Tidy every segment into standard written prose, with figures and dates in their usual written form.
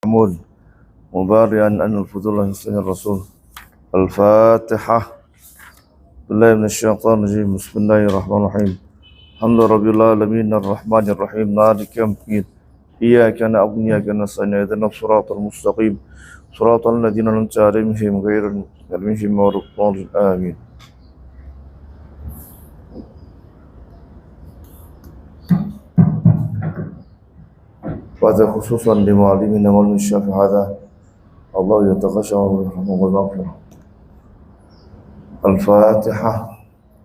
محمود مبارئا أن الفضول حسن الرسول. الفاتحة. بالله من الشيطان الرجيم. بسم الله الرحمن الرحيم. الحمد لله رب العالمين الرحمن الرحيم مالك يوم الدين إياك نعبد وإياك نستعين اهدنا الصراط المستقيم صراط الذين أنعمت عليهم غير المغضوب عليهم آمين. وهذا خصوصا لمعلمنا مولانا الشافعي هذا الله يتغشى ويرحمه ويغفره. الفاتحة.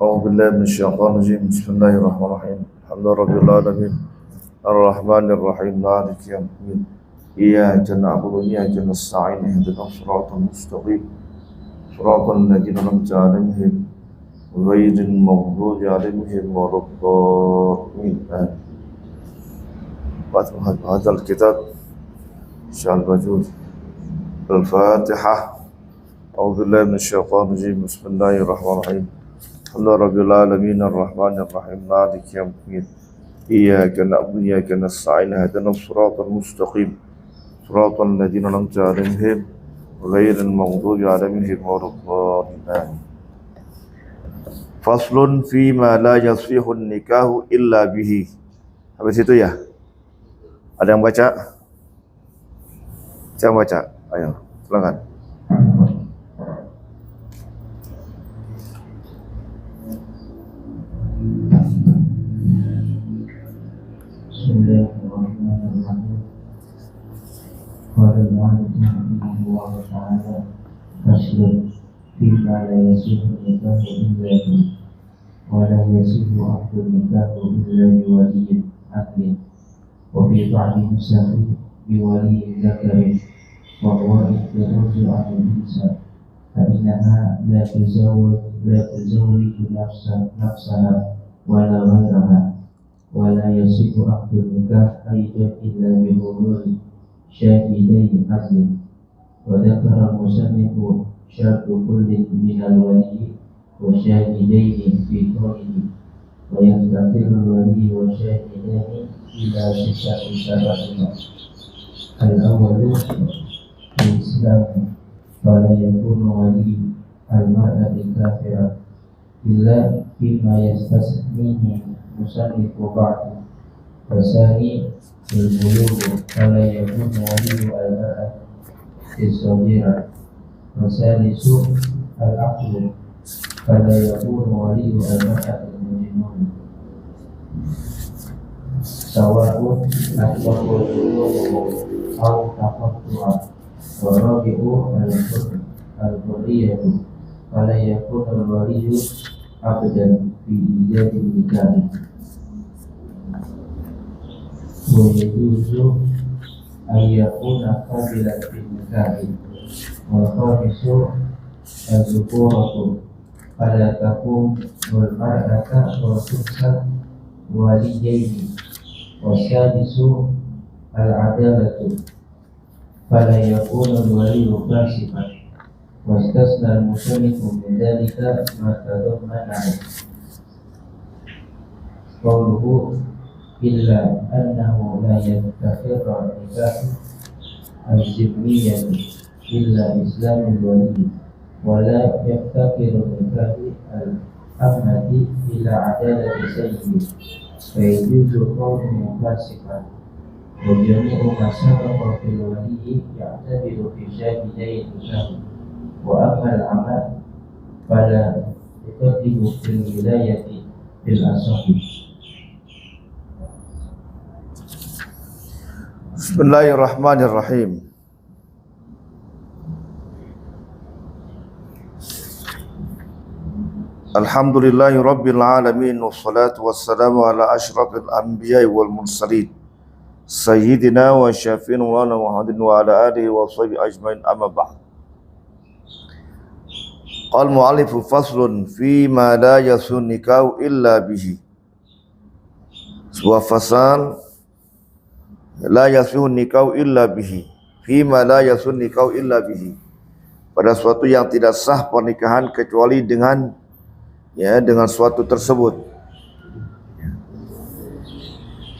أعوذ بالله من الشيطان الرجيم. بسم الله الرحمن الرحيم. الحمد لله رب العالمين الرحمن الرحيم مالك يوم الدين إياك نعبد وإياك نستعين اهدنا الصراط المستقيم صراط الذين أنعمت عليهم غير المغضوب عليهم ولا الضالين آمين. هذا الكتاب شاء الوجود. الفاتحة. أعوذ بالله من الشيطان الرجيم. بسم الله الرحمن الرحيم. الحمد لله رب العالمين الرحمن الرحيم مالك يوم الدين إياك نعبد وإياك نستعين اهدنا الصراط المستقيم صراط الذين أنعمت عليهم غير المغضوب عليهم ولا الضالين. Faslun fima la yasihun nikahu illa bihi. Habis itu ya? Ada yang baca? Saya baca. Ayo, silakan. Bismillahirrahmanirrahim. Qala Allah Ta'ala faslun fima la yasihun nikahu illa bihi wa la yasihu aqdun nikahu illa biwaliyin aqlin wa fi ba'di nusahi biwaliyin dzakarin wa huwa ikhtiruju al-insa fa innaha la tuzawwiju nafsaha wa la ghayraha wa la yasihu aqdun nikah aidan illa bihuduri syahidaini adlin wa dzakara musannifu syartu kullin minal wali wa syahidaini fi qawlihi wa yastaqiru al-wali wa syahidaini ila sittati syaratin. Al-awwalu al-islam fala yakunu wali al-mar'ati kafira illa bima yastasmihi musannifu ba'du. Wasani al-bulughu fala yakunu wali al-mar'ati as-saghira. Wasalisu al-aqlu fala yakunu wali al-mar'ati al-majnun. Sawa'un asbabul bulughu aw taqattu'a. Wa rabi'u al-hurriyatu fala yakunu al-waliyu abdan fi ijadil nikah. Wa yajuzu an yakuna qabilan fi nikah. Wal khamisu az-zukuratu fala takunu al-mar'ata wa tuksa waliyaini. Wasadisu al-adalatu fala yakunu al-waliyu fasiqan. Wastasna al-musannifu min dhalika ma tadammanahu qawluhu illa annahu la yastakhirru nikahu al-zimmiyyati illa islamul wali wa la yaftakiru nikahu al-amati illa adalati sayyidi fa yajuzu qawluhu fasiqan. Wa jami'u ma sabaqa fil wali ya'tabiru fi syahidaini nikahu wa amma al-amal fala yuqaddimu fil wilayati bil asahi. Bismillahirrahmanirrahim. Alhamdulillahi rabbil alamin wassalatu wassalamu ala asyrafil anbiya'i wal mursalin sayyidina wa syafi'ina Muhammadin wa ala alihi wa sahbihi ajmain amma ba'd. Qal mu'allifu faslun fi ma la yasun nikahu illa bihi. Sebuah fasal la yasun nikahu illa bihi. Fi ma la yasun nikahu illa bihi. Pada suatu yang tidak sah pernikahan kecuali dengan suatu tersebut.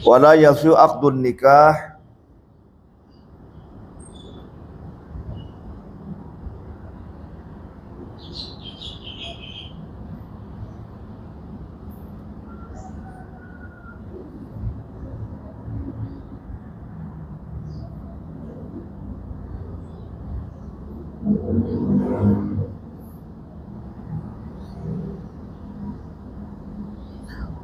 Wala yasu aqdun nikah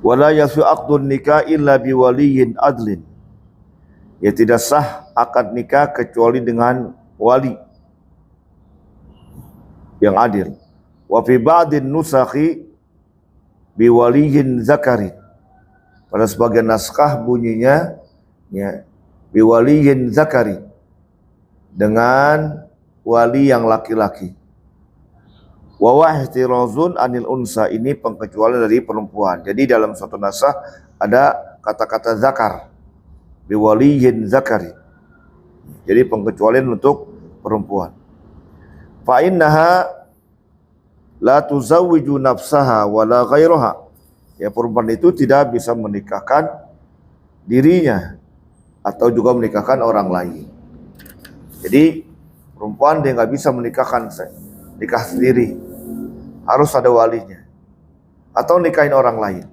Wala yasu aqdun nikah illa biwaliyin adlin. Ya, tidak sah akad nikah kecuali dengan wali yang adil. Wa fi ba'din nusakhi biwaliyin zakari. Pada sebagian naskah bunyinya ya biwaliyin zakari, dengan wali yang laki-laki. Wa wahtirazun anil unsa, ini pengkecualian dari perempuan. Jadi dalam suatu naskah ada kata-kata zakar, biwaliyin zakari. Jadi pengkecualian untuk perempuan. Fa innaha la tuzawwiju nafsaha wala ghairaha. Ya, perempuan itu tidak bisa menikahkan dirinya atau juga menikahkan orang lain. Jadi perempuan dia nggak bisa menikahkan nikah sendiri, harus ada walinya atau nikahin orang lain.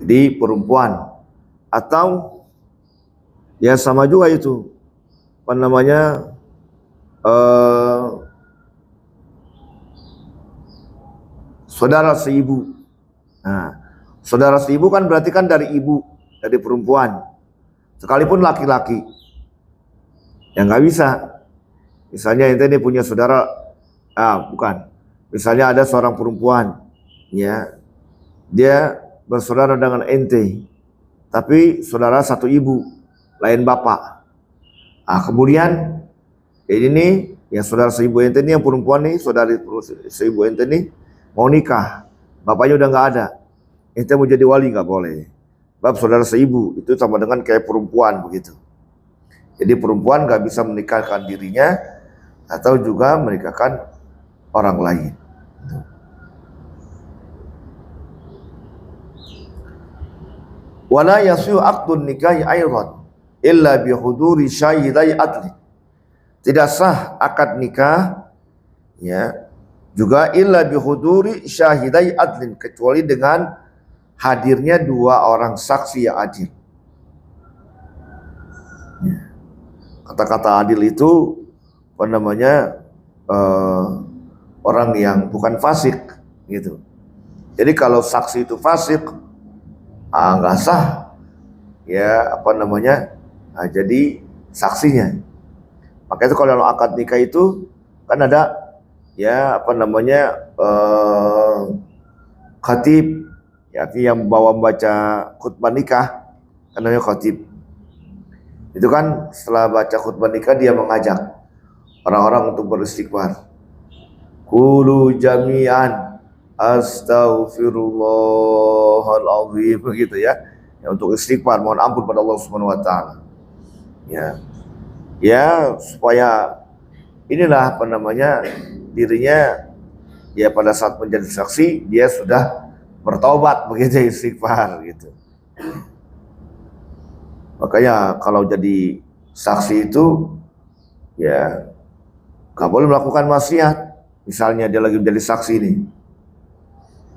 Jadi perempuan atau ya sama juga itu apa namanya saudara seibu. Nah, saudara seibu kan berarti kan dari ibu, dari perempuan, sekalipun laki-laki. Ya nggak bisa. Misalnya ente ini punya saudara, bukan. Misalnya ada seorang perempuan, ya, dia bersaudara dengan ente, tapi saudara satu ibu, lain bapak. Kemudian ini nih, yang saudara seibu ente ini, yang perempuan nih, saudara seibu ente nih mau nikah, bapaknya udah nggak ada, ente mau jadi wali nggak boleh. Bab saudara seibu itu sama dengan kayak perempuan begitu. Jadi perempuan nggak bisa menikahkan dirinya atau juga menikahkan orang lain. Wala yasihu aqdun nikahi aidan illa bi huduri syahidai adli. Tidak sah akad nikah ya juga illa bi huduri syahidai adlin, kecuali dengan hadirnya dua orang saksi yang adil. Kata-kata adil itu apa namanya, orang yang bukan fasik gitu. Jadi kalau saksi itu fasik, nggak sah ya apa namanya, jadi saksinya. Maka itu kalau akad nikah itu kan ada ya apa namanya, khatib ya, yang membaca khutbah nikah kan namanya khatib. Itu kan setelah baca khutbah nikah dia mengajak orang-orang untuk beristighfar. Qulu jami'an astaghfirullahaladzim, begitu ya. Ya, untuk istighfar, mohon ampun pada Allah Subhanahu wa taala. Ya. Ya, supaya inilah apa namanya, dirinya ya pada saat menjadi saksi dia sudah bertaubat, begitu, istighfar gitu. Makanya kalau jadi saksi itu ya gak boleh melakukan maksiat. Misalnya dia lagi menjadi saksi nih,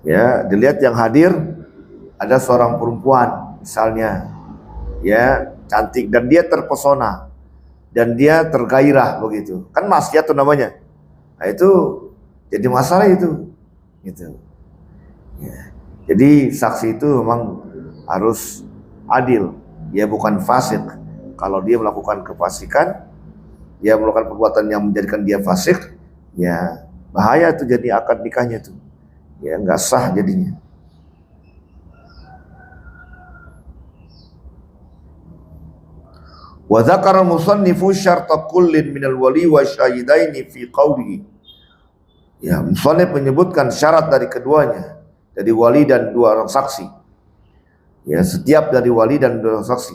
ya dilihat yang hadir ada seorang perempuan misalnya, ya cantik dan dia terpesona dan dia tergairah begitu, kan maksiat itu namanya. Nah itu jadi masalah itu, gitu. Ya. Jadi saksi itu memang harus adil. Dia bukan fasik. Kalau dia melakukan kefasikan, dia melakukan perbuatan yang menjadikan dia fasik, ya bahaya itu jadi akad nikahnya tuh. Ya nggak sah jadinya. Wa dzakara musannifu syarta kullin minal wali wa syahidaini fi qawlihi. Ya, musannif menyebutkan syarat dari keduanya, dari wali dan dua orang saksi. Ya, setiap dari wali dan dua saksi.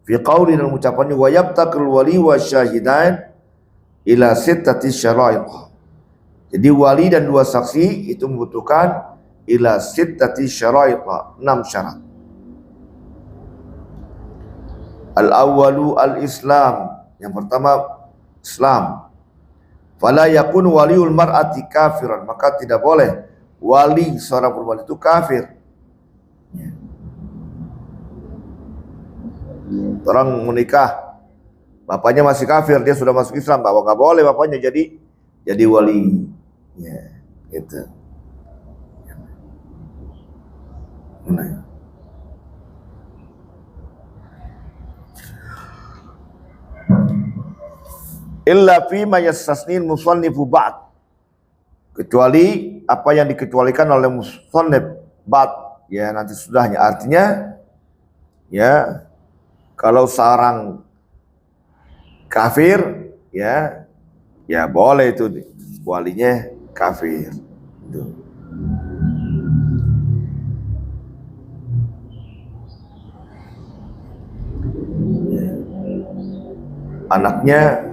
Fi qauli, dan ucapannya, wa yabtaqil wali wa syahidain ila sittati syara'id. Jadi wali dan dua saksi itu membutuhkan ila sittati syara'id, 6 syarat. Al-awwalu al-islam, yang pertama Islam. Fala yakun waliul mar'ati kafiran, maka tidak boleh wali seorang perempuan itu kafir. Orang menikah Bapaknya masih kafir, dia sudah masuk Islam, bahwa nggak boleh bapaknya jadi wali. Ya, gitu. Nah. Illa fi ma yastasnil musannifu ba'd, kecuali apa yang dikecualikan oleh musannif ba'd, ya nanti sudahnya. Artinya ya kalau seorang kafir ya boleh itu walinya kafir itu. Anaknya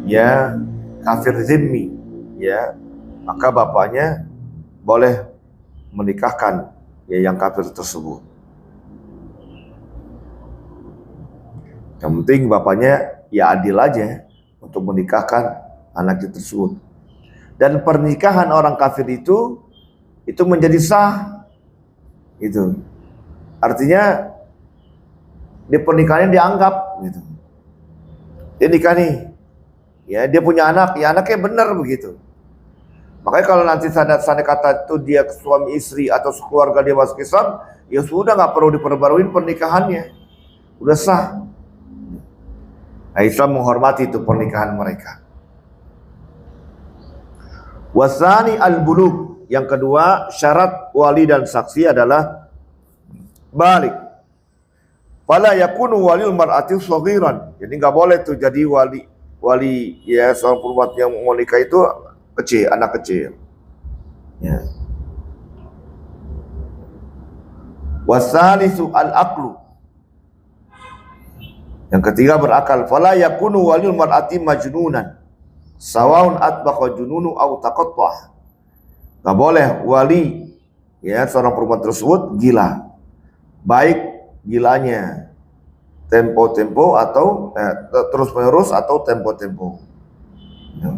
ya kafir zimmi, ya maka bapaknya boleh menikahkan ya yang kafir tersebut. Yang penting bapaknya ya adil aja untuk menikahkan anak tersebut. Dan pernikahan orang kafir itu menjadi sah. Itu artinya di pernikahannya dianggap gitu. Dia nikah nih, ya dia punya anak, ya anaknya benar begitu. Makanya kalau nanti sana kata itu dia suami istri atau keluarga dia masuk Islam, ya sudah nggak perlu diperbarui pernikahannya, udah sah. Nah, Islam menghormati itu pernikahan mereka. Wasani al-bulugh, yang kedua syarat wali dan saksi adalah balik. Fala yakunu walil mar'ati shaghiran. Jadi nggak boleh tuh jadi wali ya seorang perempuan yang mau nikah itu kecil, anak kecil. Ya. Wasalisu al-aqlu, yang ketiga berakal. Fala yakunu walil mar'ati majnunan sawaun atbaqa jununu aw taqattah. Nggak boleh wali ya seorang perempuan tersebut gila, baik gilanya tempo-tempo atau terus-menerus atau tempo-tempo. Ya.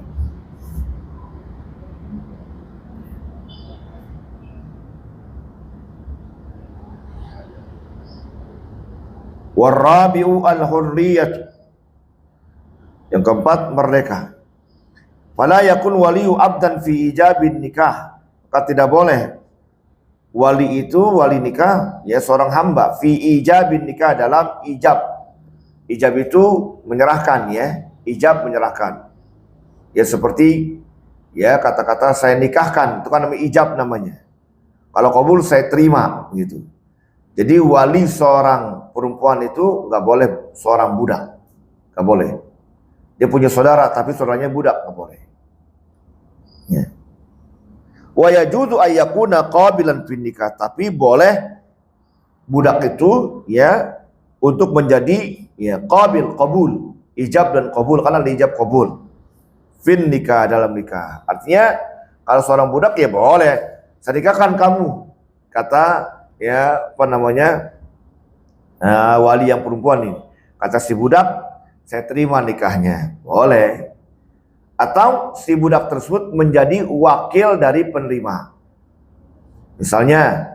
Warabi'u al-hurriyah, yang keempat merdeka. Fala yakun waliyu abdan fi ijabin nikah, maka tidak boleh wali itu wali nikah ya seorang hamba fi ijabin nikah, dalam ijab. Ijab itu menyerahkan ya, ijab menyerahkan. Ya seperti ya kata-kata saya nikahkan, itu kan namanya ijab namanya. Kalau kabul saya terima gitu. Jadi wali seorang perempuan itu nggak boleh seorang budak, nggak boleh. Dia punya saudara tapi saudaranya budak, nggak boleh. Ya. Wa yajuzu ayyakuna qabilan fin nikah, tapi boleh budak itu ya untuk menjadi ya qabil, qabul, ijab dan qabul, karena ijab qabul fin nikah, dalam nikah. Artinya kalau seorang budak ya boleh, saya nikahkan kamu, kata ya apa namanya wali yang perempuan ini, kata si budak saya terima nikahnya, boleh. Atau si budak tersebut menjadi wakil dari penerima. Misalnya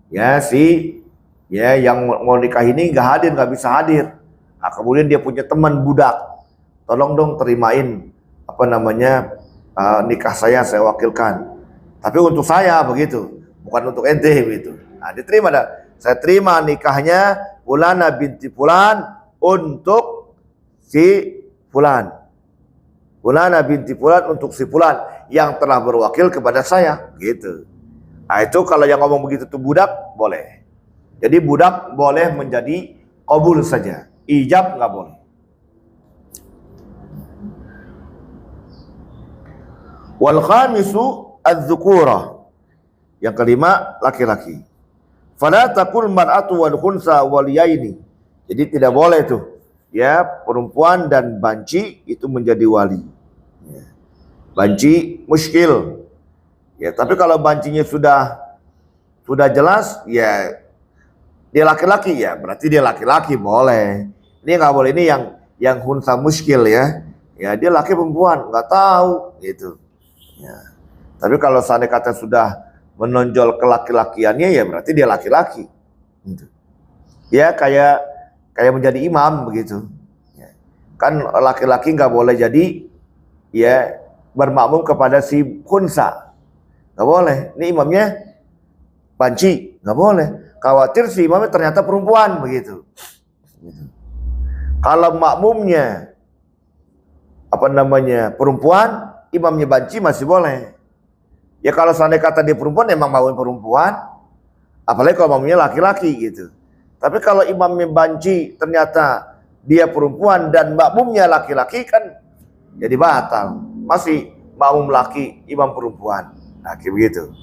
ya si ya yang mau nikah ini nggak hadir, nggak bisa hadir. Nah, kemudian dia punya teman budak, tolong dong terimain apa namanya nikah saya wakilkan. Tapi untuk saya begitu, bukan untuk ente begitu. Nah, diterima dah. Saya terima nikahnya Fulana binti Fulan untuk si Fulan. Fulana binti Fulan untuk si Fulan yang telah berwakil kepada saya, gitu. Nah, itu kalau yang ngomong begitu tuh budak boleh. Jadi budak boleh menjadi qabul saja, ijab nggak boleh. Wal khamisu adz-dzukura, yang kelima laki-laki. Fala takul mar'atu wal khunsa waliyaini. Jadi tidak boleh tuh ya perempuan dan banci itu menjadi wali. Ya. Banci muskil. Ya, tapi kalau bancinya sudah jelas ya dia laki-laki, ya berarti dia laki-laki boleh. Ini nggak boleh, ini yang khunsa muskil ya. Ya dia laki perempuan nggak tahu gitu. Ya. Tapi kalau seandainya kata sudah menonjol kelaki-lakiannya ya berarti dia laki-laki. Gitu. Ya kayak menjadi imam begitu. Ya. Kan laki-laki nggak boleh jadi ya bermakmum kepada si khunsa, nggak boleh. Ini imamnya banci, nggak boleh. Khawatir si imamnya ternyata perempuan begitu. Kalau makmumnya perempuan, imamnya banci masih boleh. Ya kalau seandainya kata dia perempuan, emang makmum perempuan, apalagi kalau makmumnya laki-laki gitu. Tapi kalau imamnya banci ternyata dia perempuan dan makmumnya laki-laki, kan jadi batal. Masih makmum laki, imam perempuan. Nah, kayak begitu.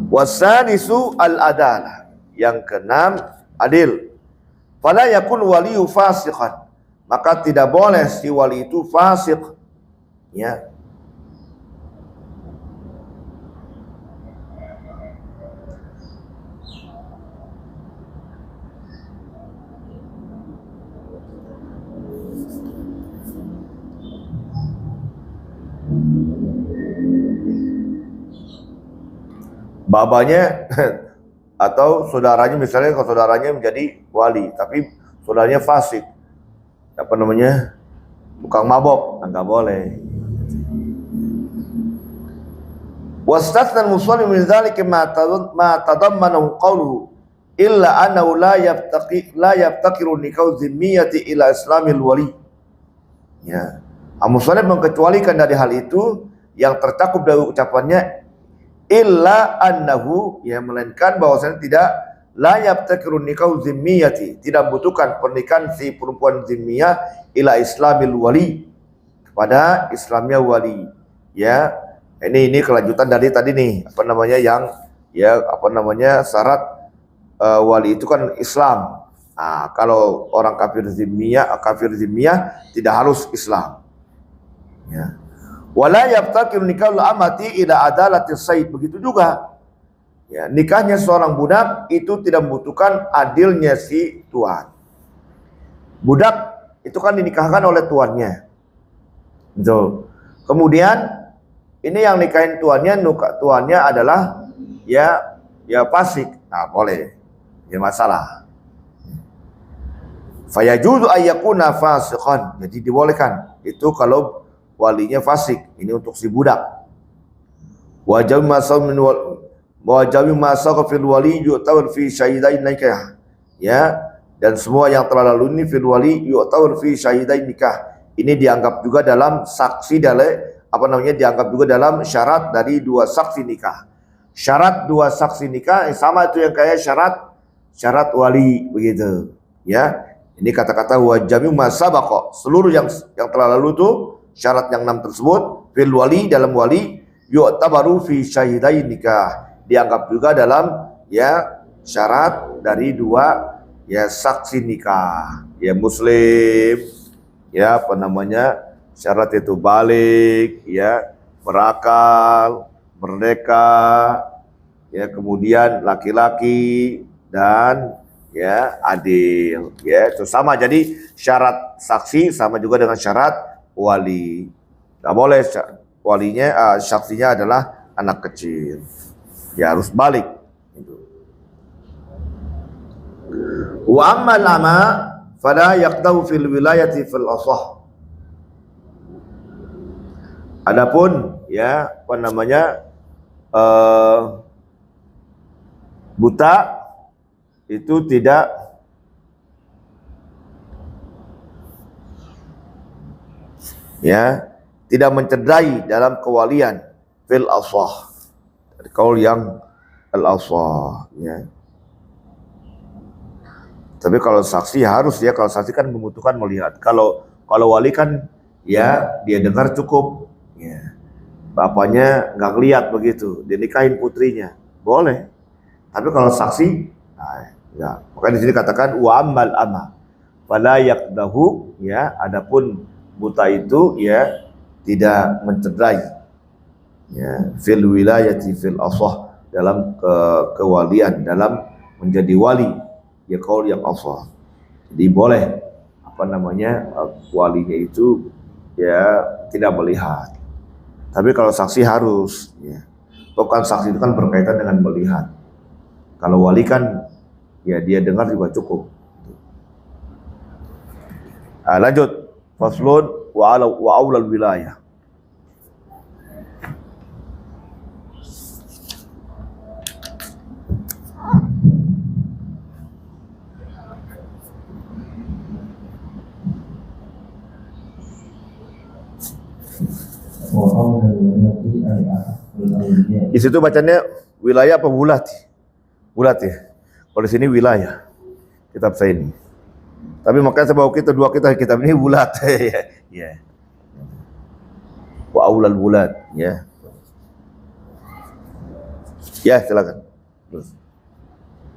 Wasadisu al-adalah. Yang keenam, adil. Fala yakun waliyu fasiqan. Maka tidak boleh si wali itu fasik. Ya. Babanya atau saudaranya, misalnya kalau saudaranya menjadi wali tapi saudaranya fasik, tukang mabok, enggak boleh. Wastatna al-musallim min dzalika ma tadammanahu qawluhu illa annahu la yaftaqiru nikau zimmiyati ila islamil wali. Ya. Al-musallim mengkecualikan dari hal itu yang tercakup dari ucapannya illa annahu, ya, melainkan bahwasanya tidak la yaftakiru nikau zimmiyati, tidak membutuhkan pernikahan si perempuan zimmiyah ila islamil wali, kepada Islamnya wali. Ya, ini kelanjutan dari tadi nih, syarat wali itu kan Islam. Nah, kalau orang kafir zimmiyah tidak harus Islam. Ya. Wala yaftakiru nikahul amati ila adalati sayyid, begitu juga. Ya, nikahnya seorang budak itu tidak membutuhkan adilnya si tuan. Budak itu kan dinikahkan oleh tuannya. Betul. Kemudian ini yang nikahin tuannya adalah ya fasik. Nah, boleh. Ya masalah. Fayajuzu ayyakuna fasiqan. Jadi dibolehkan. Itu kalau walinya fasik. Ini untuk si budak. Wajawi masaq fil wali yu'tawar fi syahidain nikah. Ya, dan semua yang telah lalu ini fil wali yu'tawar fi syahidain nikah. Ini dianggap juga dalam saksi dianggap juga dalam syarat dari dua saksi nikah. Syarat dua saksi nikah sama itu yang kayak syarat wali begitu. Ya. Ini kata-kata wajami masabaqa. Seluruh yang telah lalu itu syarat yang 6 tersebut fil wali, dalam wali, yu'tabaru fi syahidain nikah, dianggap juga dalam ya syarat dari dua ya saksi nikah. Ya muslim, ya syarat itu balik, ya berakal, merdeka, ya kemudian laki-laki dan ya adil. Ya itu sama, jadi syarat saksi sama juga dengan syarat wali. Nggak boleh walinya saksinya adalah anak kecil, ya harus balik. Wa amma lama fala yaqdahu fil wilayati fil asah. Adapun ya buta itu tidak mencederai dalam kewalian fil asah, kaul yang al asah, ya. Tapi kalau saksi harus, ya, kalau saksi kan membutuhkan melihat. Kalau wali kan ya dia dengar cukup, ya. Bapaknya nggak ngeliat begitu, dia nikahin putrinya, boleh. Tapi kalau saksi, ya. Makanya di sini katakan wa ammal ama fala yaqdahu, ya, adapun buta itu ya tidak mencederai ya fil wilayati fil asah, dalam kewalian, dalam menjadi wali, ya kaul yang asah. Jadi boleh walinya itu ya tidak melihat. Tapi kalau saksi harus, ya. Bukan saksi itu kan berkaitan dengan melihat. Kalau wali kan ya dia dengar juga cukup. Lanjut. Faslun wa aulal wilayah. Di situ bacanya wilayah apa bulat? Bulat ya. Kalau di sini wilayah. Kitab saya ini. Tapi makanya saya bawa kitab ini bulat. Ya. Wa aulal bulat, ya. Ya, silakan. Terus.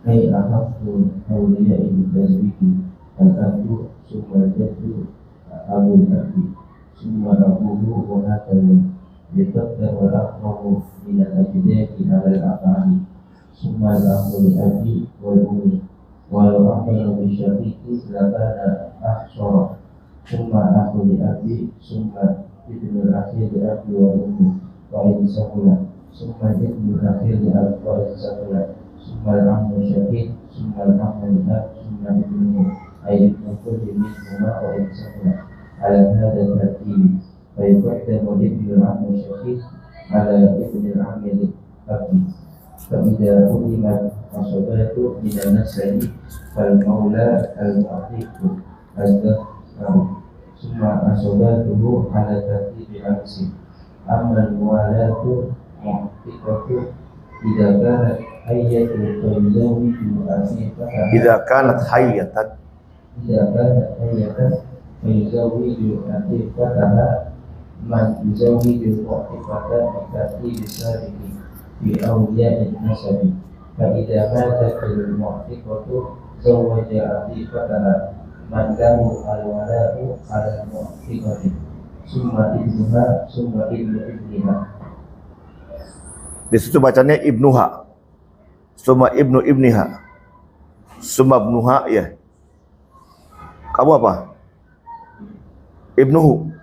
Hai ahaful awliya ini tazwiki al-abdu summa jaddu abul abdi summa abuhu wa hakali yatakkar wa akhrahu minal ajdaki alal aqami summa al-akhu li abi wal umi walau akhrahu bi syafiqi lakana ahsara summa akhu li abi summa ibnul akhir li abi wal umi wa in sahula summa ibnul akhir li abi wa in sahula summa al-amru syakid, summa al-amru lihat, summa ibnu ayat nukul minhuma wa insafuna ala hadha tertibi wa yuqaddamu ibnu al-amru syakid ala ibnu al-amri lihabdi fa'idha ulimat asobatu minan nasari fal-maula al-mu'atiku al-dhafru summa asobatuhu ala tertibi al-sib amma al-mu'alatu mu'atikatu idha kanat hayyatan fayuzawwiju asifataha Idza kanat hayyatan fayuzawwiju asifataha man yuzawwiju mu'tifatan bikati bisadiki fi awliya'in nasabi fa idza matat al-mu'tifatu zawwaja asifataha man lahu al-wala'u ala al-mu'tifati summa ibnuha summa ibnu ibniha. Di situ bacanya ibnuha, summa ibnu ibniha, summa ibnuha, ya. Kamu apa? Ibnuhu,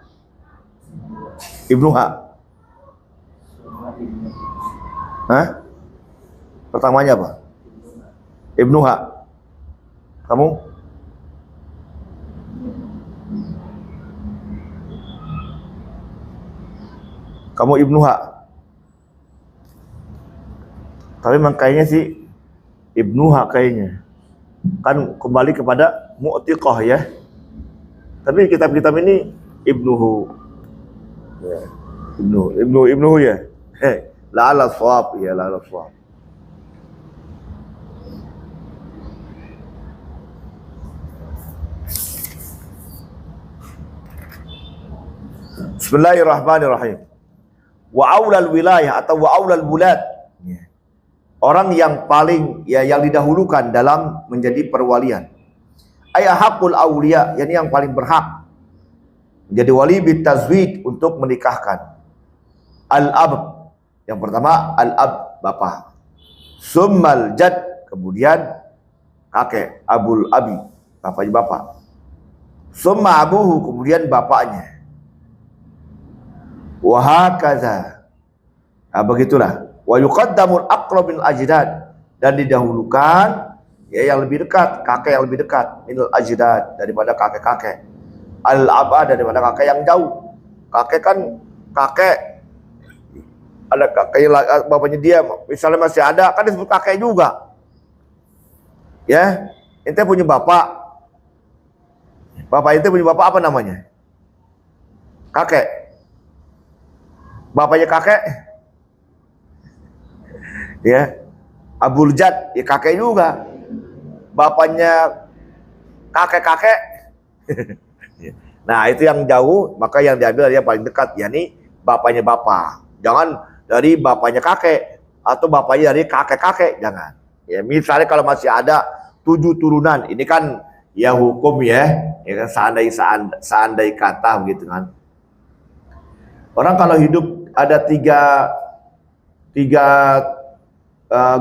ibnuha. Hah? Pertamanya apa? Ibnuha. Kamu? Kamu ibnuha. Tapi memang kayaknya sih ibnuha kayaknya. Kan kembali kepada mu'tiqah ya. Tapi kitab-kitab ini ibnuhu. Ya. Ibnuhu ya. La'ala shawab ya, la'ala shawab. Bismillahirrahmanirrahim. Wa aulal wilayah atau wa aulal bulad. Orang yang paling yang didahulukan dalam menjadi perwalian. Ayahakul auliya, yakni yang paling berhak menjadi wali bitazwid untuk menikahkan. Al-ab, yang pertama al-ab, bapak. Summal jad, kemudian kakek, abul abi, bapaknya bapak. Summa abuhu, kemudian bapaknya. Wahakaza. Nah, begitulah. Wa yuqaddamul aqrab min ajdad, dan didahulukan yang lebih dekat, kakek yang lebih dekat, minal ajdad, daripada kakek-kakek. Al-abad, daripada kakek yang jauh. Kakek kan ada kakek bapaknya dia misalnya masih ada, kan disebut kakek juga. Ya, ente punya bapak. Bapak ente punya bapak apa namanya? Kakek. Bapaknya kakek, ya, Abul Jad, ya kakek juga. Bapaknya kakek-kakek. Nah, itu yang jauh, maka yang diambil dari yang paling dekat, yakni bapaknya bapak. Jangan dari bapaknya kakek atau bapaknya dari kakek-kakek, jangan. Ya, misalnya kalau masih ada 7 turunan, ini kan ya hukum ya kan seandai kata begitu kan. Orang kalau hidup ada tiga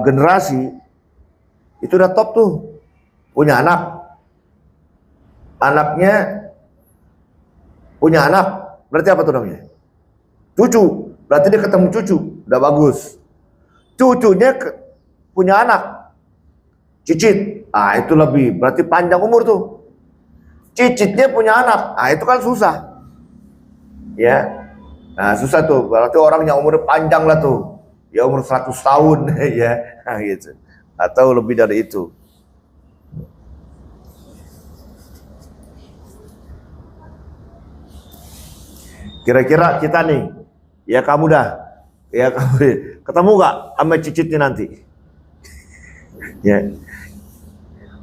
generasi, itu udah top tuh. Punya anaknya punya anak, berarti apa tuh namanya? Cucu, berarti dia ketemu cucu, udah bagus. Cucunya punya anak, cicit, itu lebih, berarti panjang umur tuh. cicitnya punya anak. Nah, itu kan susah. Ya. Nah, susah tuh. Berarti orang yang umurnya panjang lah tuh. Ya umur 100 tahun ya. Nah, gitu. Atau lebih dari itu. Kira-kira kita nih, ya kamu dah, ya kamu ketemu gak sama cicitnya nanti? Ya,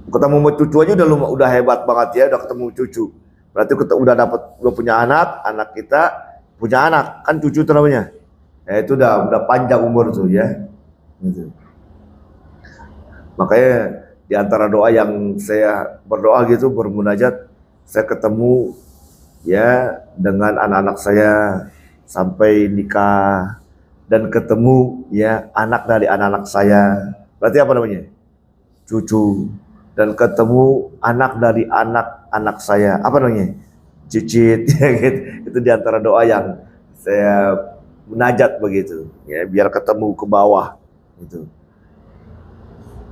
ketemu sama cucu aja udah hebat banget ya, udah ketemu cucu. Berarti kita udah punya anak kita punya anak, kan cucu namanya. Ya itu udah panjang umur tuh ya. Gitu. Makanya di antara doa yang saya berdoa gitu, bermunajat, saya ketemu ya dengan anak-anak saya sampai nikah dan ketemu ya anak dari anak-anak saya, berarti apa namanya, cucu, dan ketemu anak dari anak-anak saya, apa namanya, cicit ya gitu. Itu diantara doa yang saya munajat begitu ya, biar ketemu ke bawah gitu.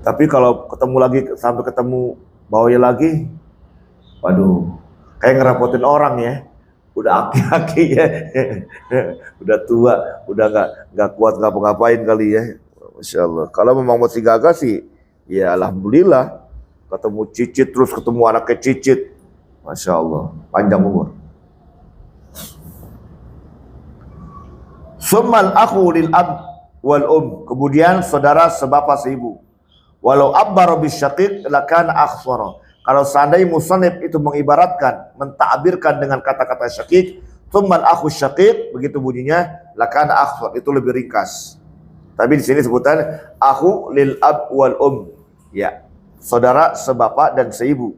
Tapi kalau ketemu lagi sampai ketemu bawahnya lagi, waduh, kayak ngerapotin orang ya, udah aki-aki ya, udah tua, udah nggak kuat ngapa-ngapain kali ya, masya Allah. Kalau memang masih gagah sih, ya alhamdulillah, ketemu cicit terus ketemu anaknya cicit, masya Allah, panjang umur. Summal akhu lil ab wal kemudian saudara sebapa seibu. Walau abbar bisyaqiq lakan akhsara. Kalau seandainya musannif itu mengibaratkan, mentakbirkan dengan kata-kata syaqiq, tsummal akhu syaqiq, begitu bunyinya, lakan akhsar, itu lebih ringkas. Tapi di sini sebutan akhu lil ab wal ya, saudara sebapa dan seibu.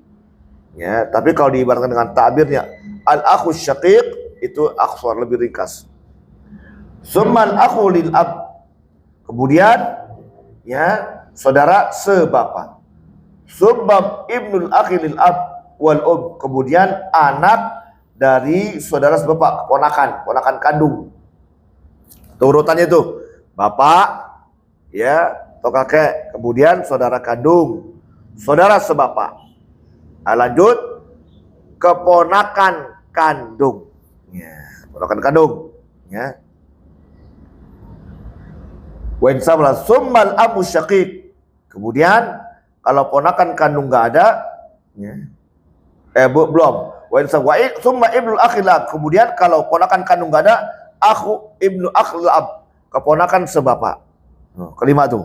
Ya, tapi kalau diibaratkan dengan takbirnya al akhu syaqiq, itu akhsar, lebih ringkas. Tsummal akhu lil ab, kemudian ya saudara sebapa. Subbab ibnul akhi lil ab wal kemudian anak dari saudara sebapa, ponakan kandung. Urutannya itu bapak ya atau kakek, kemudian saudara kandung, saudara sebapa. Lanjut keponakan kandung. Ya, ponakan kandung ya. Wa insamla summal amu syaqiq. Kemudian kalau ponakan kandung nggak ada, ya, belum. Wa summa ibnul akhil ab. Kemudian kalau ponakan kandung nggak ada, akhu ibnu akhil ab, keponakan sebapa. Kelima tuh.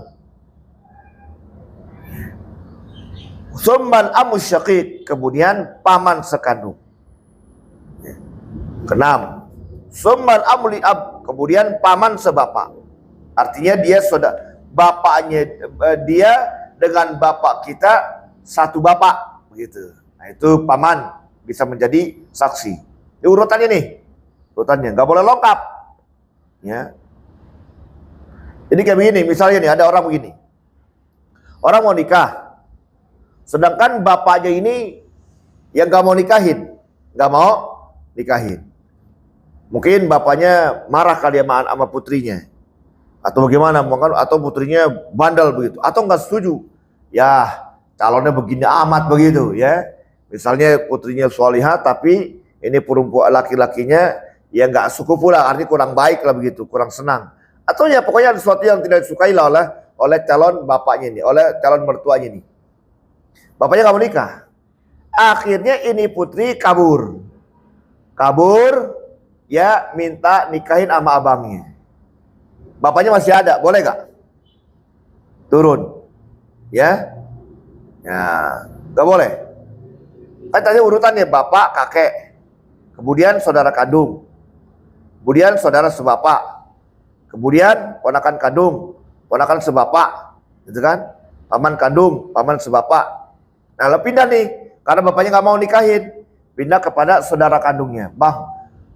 Summal amu syaqiq, kemudian paman sekandung. Keenam. Summal amu li ab, kemudian paman sebapa. Artinya dia saudara, bapaknya dia dengan bapak kita satu bapak begitu. Nah, itu paman bisa menjadi saksi. Ini urutannya nih. Urutannya nggak boleh lengkap. Ya. Jadi kayak begini, misalnya nih ada orang begini. Orang mau nikah. Sedangkan bapaknya ini yang nggak mau nikahin, nggak mau nikahin. Mungkin bapaknya marah kali sama putrinya. Atau bagaimana, atau putrinya bandel begitu, atau nggak setuju, ya calonnya begini amat begitu ya. Misalnya putrinya sholihah tapi ini perempuan laki-lakinya ya nggak suku pula, artinya kurang baik lah begitu, kurang senang. Atau ya pokoknya ada sesuatu yang tidak disukai lah oleh calon bapaknya ini, oleh calon mertuanya ini. Bapaknya nggak mau nikah. Akhirnya ini putri kabur ya, minta nikahin sama abangnya. Bapaknya masih ada, boleh gak? Turun. Ya? Ya, gak boleh. Kan tadi urutannya bapak, kakek. Kemudian saudara kandung. Kemudian saudara sebapa. Kemudian ponakan kandung, ponakan sebapa. Gitu kan? Paman kandung, paman sebapa. Nah, lalu pindah nih. Karena bapaknya gak mau nikahin. Pindah kepada saudara kandungnya. Bang,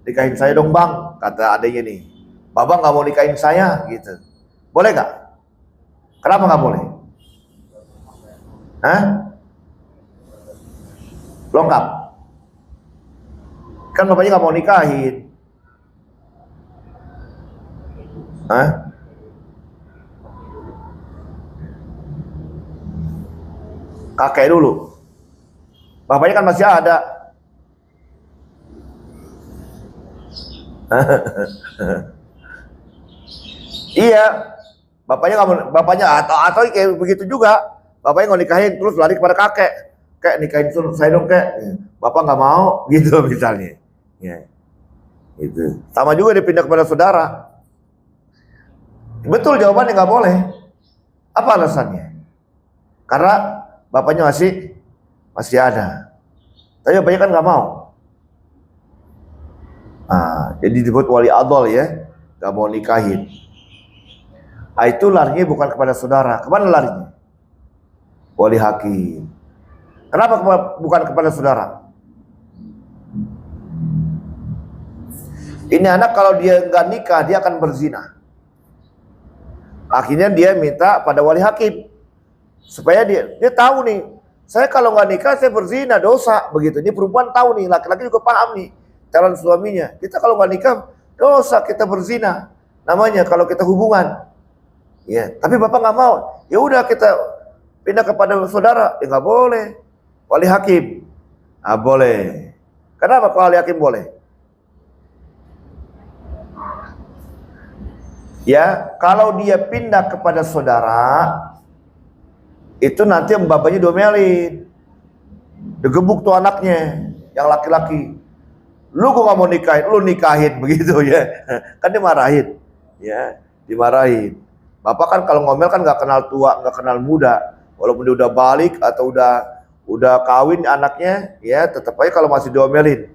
nikahin saya dong bang, kata adanya nih. Bapak nggak mau nikahin saya, gitu. Boleh nggak? Kenapa nggak boleh? Hah? Lengkap. Kan bapaknya nggak mau nikahin. Hah? Kakek dulu. Bapaknya kan masih ada. Iya, bapaknya atau kayak begitu juga. Bapaknya nggak nikahin terus lari kepada kakek. Kek nikahin saya dong kek. Bapak nggak mau gitu misalnya. Ya, itu. Sama juga dipindah kepada saudara. Betul jawabannya nggak boleh. Apa alasannya? Karena bapaknya masih ada. Tapi bapaknya kan nggak mau. Jadi disebut wali adol ya, nggak mau nikahin. Itu larinya bukan kepada saudara. Kemana larinya? Wali hakim. Kenapa bukan kepada saudara? Ini anak kalau dia nggak nikah dia akan berzina. Akhirnya dia minta pada wali hakim supaya dia tahu nih, saya kalau nggak nikah saya berzina, dosa begitu. Ini perempuan tahu nih, laki-laki juga paham nih calon suaminya. Kita kalau nggak nikah dosa, kita berzina namanya kalau kita hubungan. Ya, tapi bapak nggak mau. Ya udah kita pindah kepada saudara. Ya nggak boleh. Wali hakim. Boleh. Kenapa kalau wali hakim boleh? Ya, kalau dia pindah kepada saudara, itu nanti bapaknya domelin, digebuk tuh anaknya, yang laki-laki. Lu kok nggak mau nikahin, lu nikahin begitu ya, kan dimarahin, ya, dimarahin. Bapak kan kalau ngomel kan nggak kenal tua, nggak kenal muda, walaupun dia udah balik atau udah kawin anaknya, ya tetap aja kalau masih diomelin,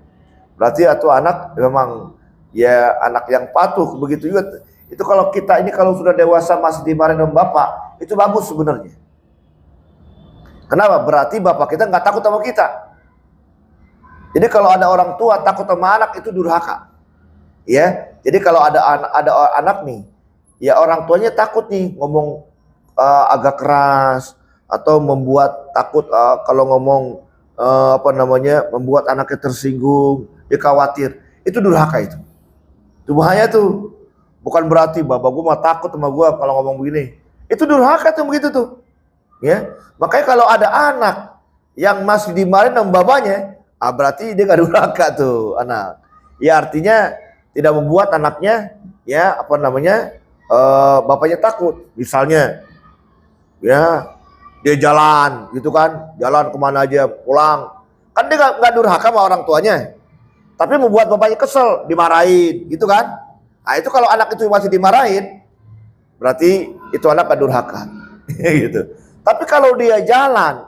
berarti itu anak memang ya anak yang patuh begitu juga. Itu kalau kita ini kalau sudah dewasa masih dimarahin sama bapak, itu bagus sebenarnya. Kenapa? Berarti bapak kita nggak takut sama kita. Jadi kalau ada orang tua takut sama anak itu durhaka. Ya. Jadi kalau ada anak nih, ya orang tuanya takut nih ngomong agak keras atau membuat takut kalau ngomong membuat anaknya tersinggung, dia khawatir. Itu durhaka itu. Itu bahaya tuh. Bukan berarti bapak gue mah takut sama gue kalau ngomong begini. Itu durhaka tuh begitu tuh. Ya, makanya kalau ada anak yang masih dimarahin sama bapaknya, berarti dia gak durhaka tuh anak. Ya artinya tidak membuat anaknya ya bapaknya takut. Misalnya ya dia jalan gitu kan, jalan kemana aja pulang. Kan dia gak durhaka sama orang tuanya. Tapi membuat bapaknya kesel, dimarahin gitu kan. Nah itu kalau anak itu masih dimarahin, berarti itu anak gak durhaka. Gitu. Tapi kalau dia jalan,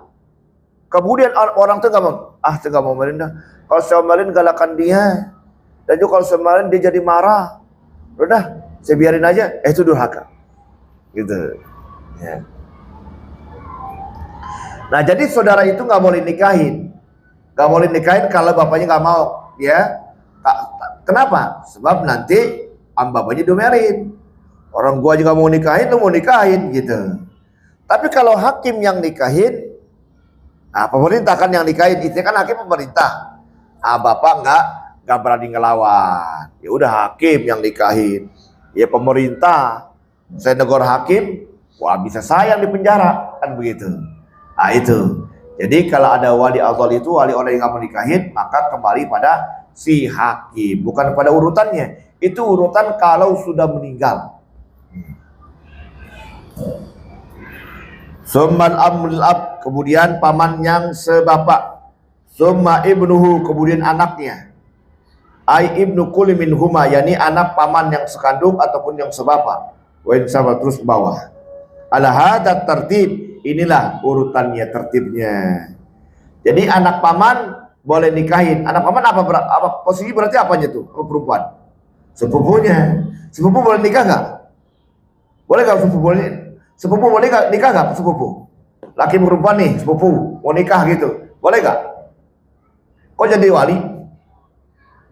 kemudian orang tuh nggak mau main dah. Kalau saya main galakan dia, dan juga kalau saya main dia jadi marah. Udah, saya biarin aja. Itu durhaka. Gitu. Ya. Nah jadi saudara itu nggak boleh nikahin, kalau bapaknya nggak mau. Ya, kenapa? Sebab nanti bapaknya domelin. Orang gua juga mau nikahin, lu mau nikahin gitu. Tapi kalau hakim yang nikahin, pemerintah kan yang nikahin, itu kan hakim pemerintah. Bapak nggak berani ngelawan. Ya udah hakim yang nikahin. Ya pemerintah, saya negor hakim, wah bisa saya yang dipenjara kan begitu. Itu. Jadi kalau ada wali adol itu wali orang yang nggak mau nikahin, maka kembali pada si hakim, bukan pada urutannya. Itu urutan kalau sudah meninggal. Summan amul ab, kemudian paman yang sebapak. Summa ibnuhu, kemudian anaknya. Ai ibnu kulli minhuma, yakni anak paman yang sekandung ataupun yang sebapak. Wa insama terus ke bawah. Ala hadat tertib, inilah urutannya, tertibnya. Jadi anak paman boleh nikahin. Anak paman apa posisi berarti apanya tuh? Perempuan. Sepupunya. Sepupu boleh nikah nggak? Boleh nggak sepupu boleh? Sepupu boleh gak nikah gak sepupu? Laki perempuan nih sepupu mau nikah gitu, boleh gak? Kok jadi wali?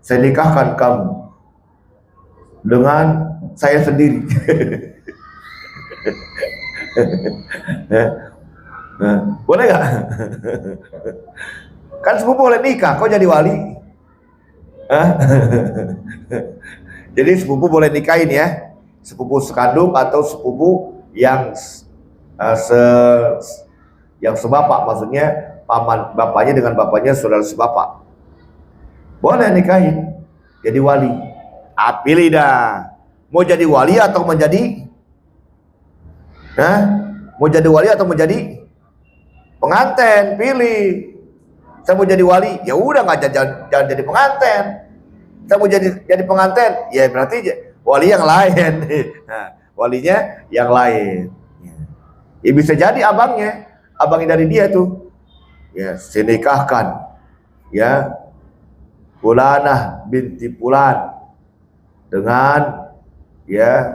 Saya nikahkan kamu dengan saya sendiri. Boleh gak? Kan sepupu boleh nikah, kok jadi wali? Jadi sepupu boleh nikahin ya, sepupu sekandung atau sepupu yang sebapak, maksudnya paman bapaknya dengan bapaknya saudara sebapak, boleh nikahin jadi wali. Pilih dah. Mau jadi wali atau menjadi mau jadi wali atau menjadi pengantin? Pilih. Saya mau jadi wali, ya udah nggak jangan jadi pengantin. Saya mau jadi pengantin, ya berarti wali yang lain. Nah, walinya yang lain. Ya bisa jadi abangnya dari dia tuh. Ya, sinikahkan. Ya, Fulanah binti Fulan dengan ya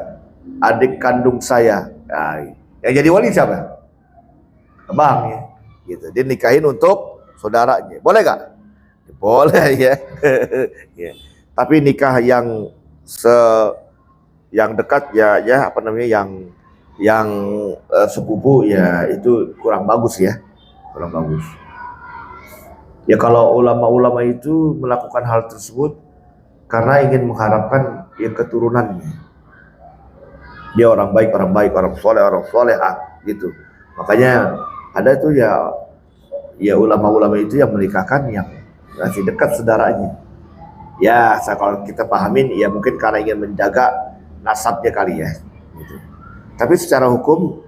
adik kandung saya. Nah, yang jadi wali siapa? Abangnya. Gitu. Dia nikahin untuk saudaranya. Boleh gak? Boleh ya. Ya. Tapi nikah yang dekat ya apa namanya yang sepupu ya itu kurang bagus ya. Kurang bagus. Ya kalau ulama-ulama itu melakukan hal tersebut karena ingin mengharapkan ya keturunannya. Dia orang baik, orang solehah gitu. Makanya ada tuh ya ulama-ulama itu yang menikahkan yang masih dekat saudaranya. Ya, kalau kita pahamin ya mungkin karena ingin menjaga nasabnya kali ya. Gitu. Tapi secara hukum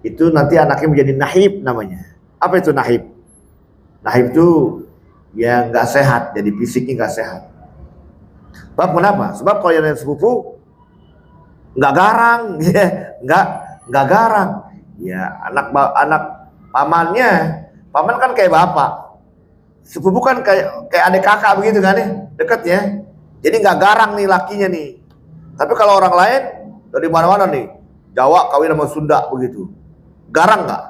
itu nanti anaknya menjadi nahib namanya. Apa itu nahib? Nahib itu ya nggak sehat, jadi fisiknya nggak sehat. Sebab kenapa? Sebab kalau yang sepupu nggak garang, ya nggak garang. Ya anak paman kan kayak bapak, sepupu kan kayak adik kakak begitu kan ya, deket ya. Jadi nggak garang nih lakinya nih. Tapi kalau orang lain dari mana-mana nih, Jawa kawin sama Sunda begitu, garang nggak?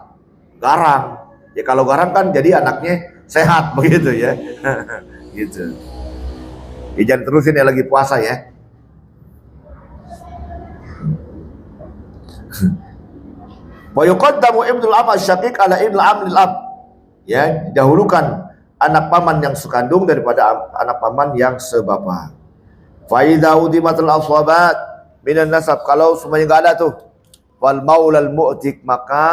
Garang. Ya kalau garang kan jadi anaknya sehat begitu ya. Gitu. Ya, jangan terusin ya lagi puasa ya. Wa yuqaddamu ibnul am asy-syaqiq ala ibnul am lil ab. Ya, dahulukan anak paman yang sekandung daripada anak paman yang sebapa. Fa idza udimatul aswabat minan nasab, kalau semuanya enggak ada tuh wal maulal mu'tik, maka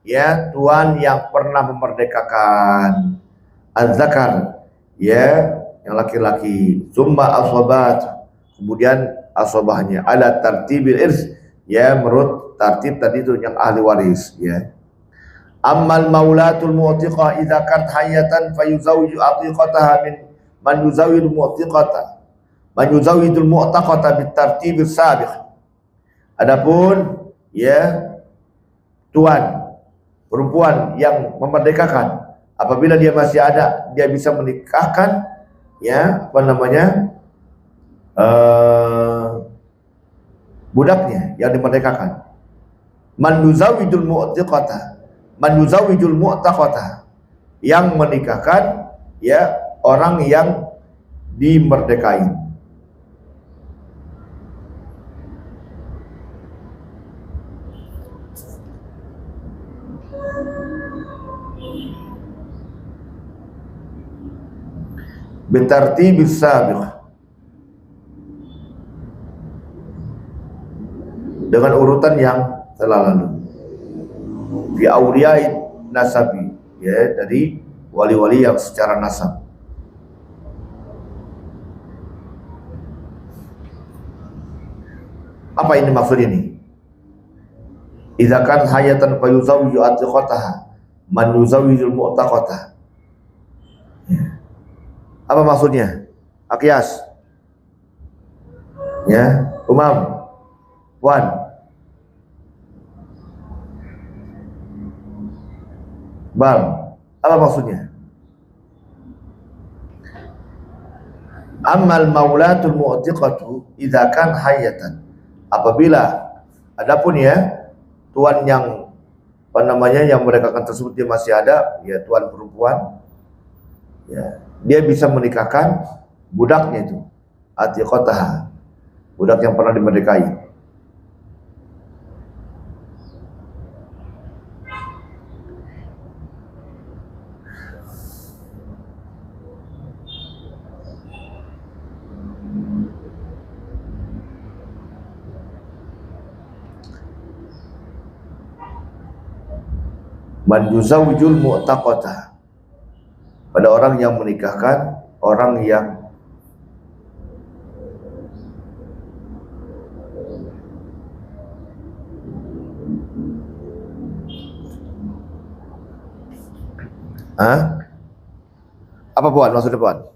ya tuan yang pernah memerdekakan az-zakar ya yang laki-laki, summa aswabat, kemudian aswabahnya ala tartibil irs ya menurut tartib tadi itu yang ahli waris ya. Ammal maulatul mu'tiqah idza kanat hayatan fayuzawiju aqiqataha min man yuzawidul mu'tiqata man yuzawidul mu'taqata bit tartibis sabiq. Adapun ya tuan perempuan yang memerdekakan, apabila dia masih ada, dia bisa menikahkan ya apa namanya budaknya yang dimerdekakan. Man yuzawidul mu'tiqata, man yuzawidul mu'taqata, yang menikahkan ya orang yang dimerdekai. Bitartibis sabiq, dengan urutan yang telah lalu. Bi auliyai nasabi, ya dari wali-wali yang secara nasab. Apa ini maksud ini? Idza kan hayatan fa yuzawwiju atiqataha man yuzawwijul mu'taqata. Apa maksudnya? Akyas. Ya, Umam. Wan. Bal. Apa maksudnya? Ammal maulatul mu'tiqatu idza kan hayatan. Apabila adapun ya tuan yang apa namanya yang merekakan tersebut dia masih ada, ya tuan perempuan, ya dia bisa menikahkan budaknya itu, atiqataha, budak yang pernah dimerdekai. Man yuzawwijul mu'taqata, pada orang yang menikahkan orang yang Hah? Apa Puan? Maksudnya Puan?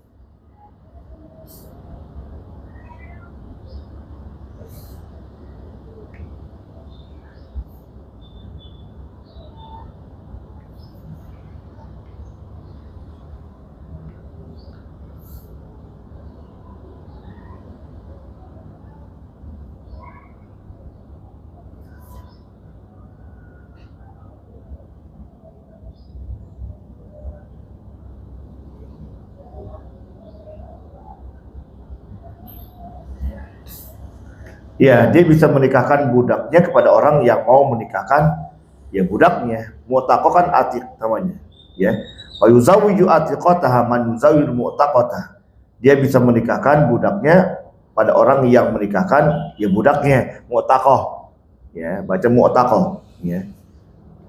Ya, dia bisa menikahkan budaknya kepada orang yang mau menikahkan ya budaknya. Mu'taqah kan atik namanya, ya. Wa yuzawwiju atiqataha man yuzawwil mu'taqatah. Dia bisa menikahkan budaknya pada orang yang menikahkan ya budaknya, mu'taqah. Ya, baca mu'taqah, ya.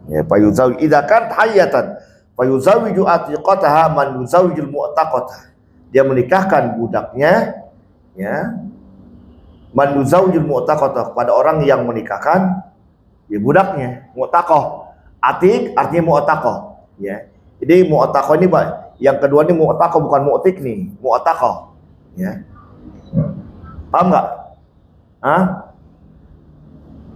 Ya, fa yuzawwij idza kan hayatan fa yuzawwiju atiqataha man yuzawwijul mu'taqatah. Dia menikahkan budaknya, ya, man yuzawwijul mu'taqatah, pada orang yang menikahkan ya budaknya, mu'taqah. Atik artinya mu'taqah, ya. Jadi mu'taqah ini yang kedua ini mu'taqah bukan mu'tik nih, mu'taqah, ya. Paham enggak? Hah?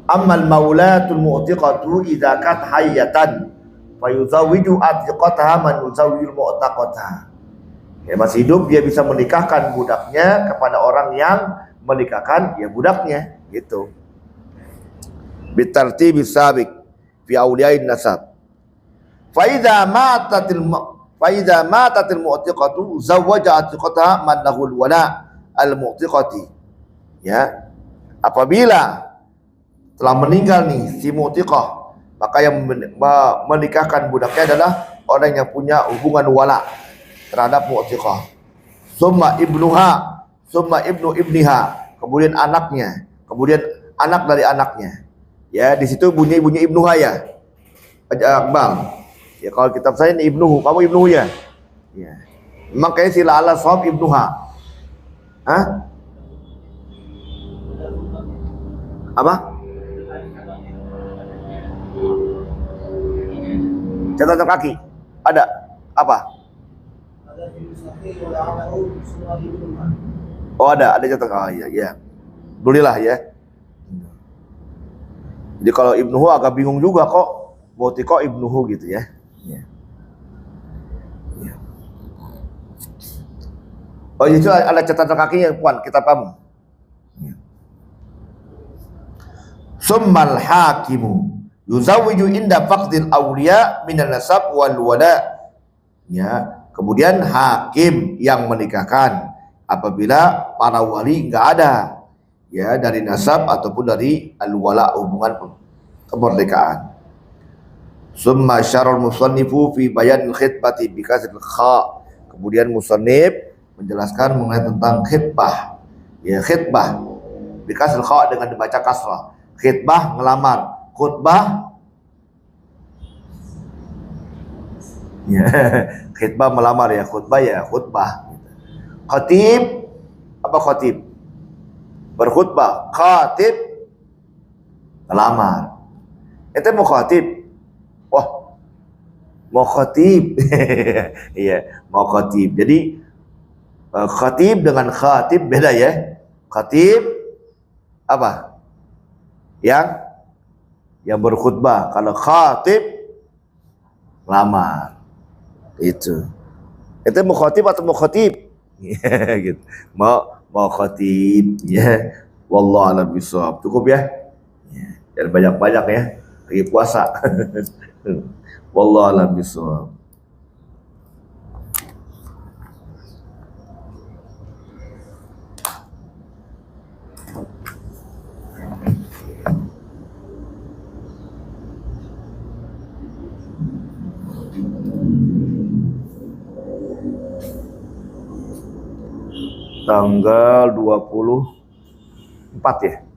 Ammal maulatul mu'tiqatu idza kat hayyatan fa yuzawwiju atiqataha man yuzawwijul mu'taqatah. Ya, masih hidup dia bisa menikahkan budaknya kepada orang yang menikahkan ya budaknya, gitu. Bitartibi sabiq fi auliyain nasab. Fa idza matatil mu'tiqatu zawwaja atiqataha man lahul wala al mu'tiqati. Ya. Apabila telah meninggal nih si mu'tiqah, maka yang menikahkan budaknya adalah orang yang punya hubungan wala terhadap mu'tiqah. Summa ibnuha, summa ibnu ibniha, kemudian anaknya, kemudian anak dari anaknya. Ya, di situ bunyi ibnuha ya. Akmal. Ya, kalau kitab saya ini ibnuhu, kamu ibnuhu ya. Ya. Memang kayak sila ala sahab ibnuha. Hah? Apa? Catatan kaki. Ada apa? Oh, ada catatan kaki. Ya. Alhamdulillah ya. Jadi kalau ibnuhu agak bingung juga kok, mu'tiqah ibnuhu gitu ya. Ya. Ya. Oh, itu ada catatan kakinya, Puan, kita paham. Ya. Summal hakimu yuzawwiju inda faqdil awliya minan nasab wal wala. Ya, kemudian hakim yang menikahkan apabila para wali enggak ada, ya, dari nasab ataupun dari al-wala, hubungan kemerdekaan. Summa syarul musannifu fi bayanil khitbati bi kasril kha. Kemudian musannif menjelaskan mengenai tentang khitbah. Ya, khitbah bi kasril kha dengan dibaca kasrah. Khitbah ngelamar, khutbah ya, khitbah melamar ya, khutbah ya khutbah. Khatib apa khatib? Berkhutbah. Khatib melamar. Ente mau khatib? Wah, mau khatib. Iya, mau khatib. Jadi khatib dengan khatib beda ya. Khatib apa? Yang berkhutbah. Kalau khatib lamar. Itu. Ente mau khatib atau mau khatib? Gitu. Mau khatib ya. Wallahu a'lam bishawab. Cukup ya. Jangan banyak-banyak ya. Lagi puasa. Wallahu a'lam bishawab. Tanggal 24 ya.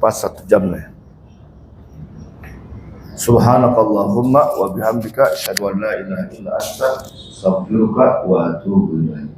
pas 1 jam lah. Subhanakallahumma wa bihamdika asyhadu an la ilaha illa anta astaghfiruka wa atubu ilaik.